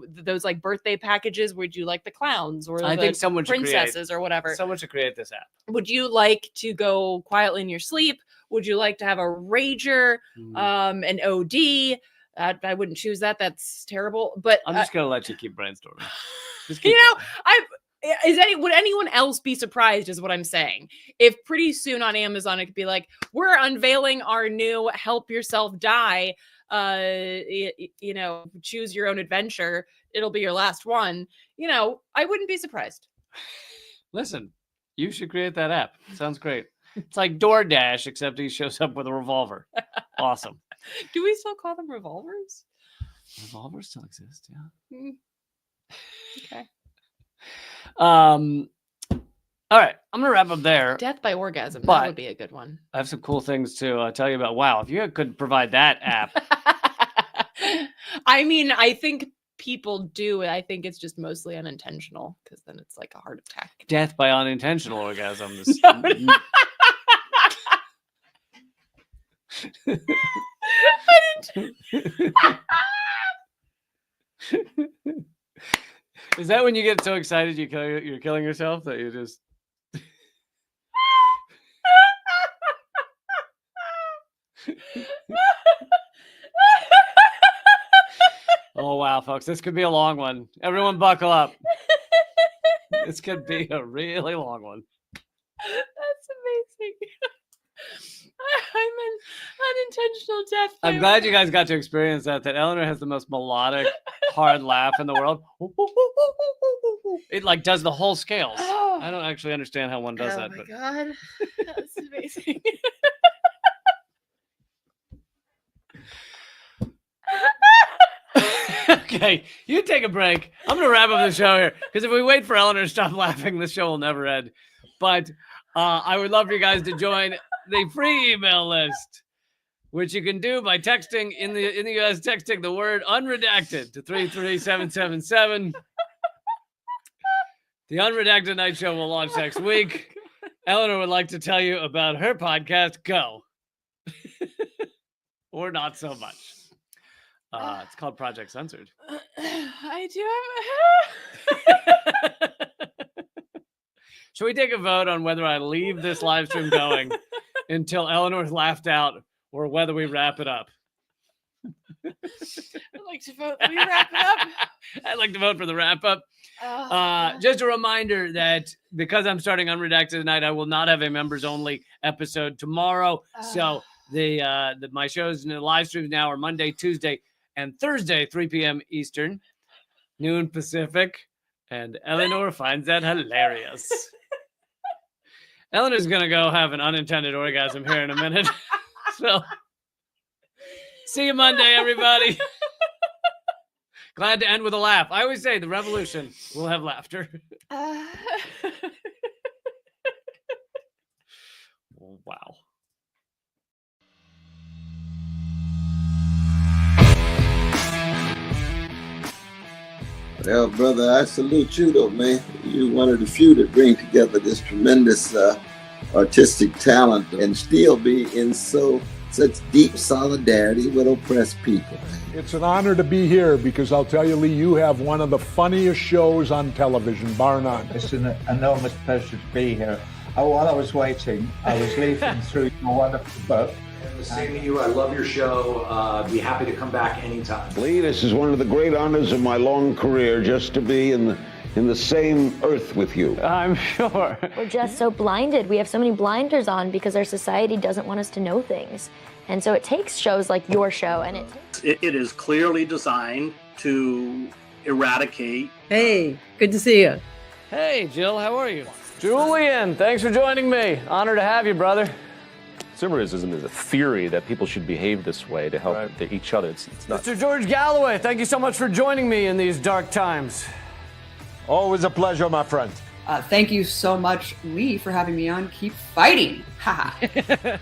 S1: those like birthday packages. Would you like the clowns or
S2: I
S1: the
S2: think someone should
S1: princesses or whatever?
S2: Someone should create this app.
S1: Would you like to go quietly in your sleep? Would you like to have a rager, an OD? I wouldn't choose that. That's terrible. But
S2: I'm just gonna let you keep brainstorming. Just
S1: would
S2: going.
S1: anyone else be surprised? Is what I'm saying. If pretty soon on Amazon it could be like, we're unveiling our new Help Yourself Die. Choose your own adventure. It'll be your last one. I wouldn't be surprised.
S2: Listen, you should create that app. Sounds great. It's like DoorDash, except he shows up with a revolver. Awesome.
S1: Do we still call them revolvers?
S2: Revolvers still exist, yeah.
S1: Okay.
S2: All right, I'm gonna wrap up there.
S1: Death by orgasm.
S2: But
S1: that would be a good one.
S2: I have some cool things to tell you about. Wow, if you could provide that app.
S1: I mean, I think people do. I think it's just mostly unintentional because then it's like a heart attack.
S2: Death by unintentional orgasms. Is that when you get so excited you're killing yourself that you just Oh wow, folks, this could be a long one. Everyone buckle up. This could be a really long one.
S1: That's amazing. I'm an unintentional death.
S2: I'm glad you guys got to experience that Eleanor has the most melodic, hard laugh in the world. It like does the whole scales.
S1: Oh.
S2: I don't actually understand how one does that.
S1: Oh my
S2: But
S1: god, that's amazing.
S2: Okay, you take a break. I'm going to wrap up the show here because if we wait for Eleanor to stop laughing, this show will never end. But I would love for you guys to join the free email list, which you can do by texting in the US, texting the word unredacted to 33777. The Unredacted Night Show will launch next week. Eleanor would like to tell you about her podcast, Go. Or not so much. It's called Project Censored.
S1: I do have
S2: Should we take a vote on whether I leave this live stream going until Eleanor's laughed out or whether we wrap it up?
S1: I'd like to vote. We wrap it up.
S2: I'd like to vote for the wrap up. Just a reminder that because I'm starting Unredacted tonight, I will not have a members only episode tomorrow. So my shows and the live streams now are Monday, Tuesday, and Thursday, 3 p.m. Eastern, noon Pacific. And Eleanor finds that hilarious. Eleanor's going to go have an unintended orgasm here in a minute. So, see you Monday, everybody. Glad to end with a laugh. I always say the revolution will have laughter. Wow.
S6: Well, brother, I salute you, though, man. You're one of the few that bring together this tremendous artistic talent and still be in such deep solidarity with oppressed people.
S7: It's an honor to be here because I'll tell you, Lee, you have one of the funniest shows on television, bar none.
S8: It's an enormous pleasure to be here. While I was waiting, I was leafing through your wonderful book.
S9: The same to you. I love your show. Be happy to come back anytime.
S10: Lee, this is one of the great honors of my long career, just to be in the same earth with you.
S2: I'm sure.
S11: We're just so blinded. We have so many blinders on because our society doesn't want us to know things. And so it takes shows like your show, and
S12: it is clearly designed to eradicate.
S13: Hey, good to see you.
S2: Hey, Jill, how are you? Julian, thanks for joining me. Honor to have you, brother.
S14: Consumerism is a theory that people should behave this way to help each other. It's not.
S2: Mr. George Galloway, thank you so much for joining me in these dark times.
S7: Always a pleasure, my friend.
S13: Thank you so much, Lee, for having me on. Keep fighting. Ha ha.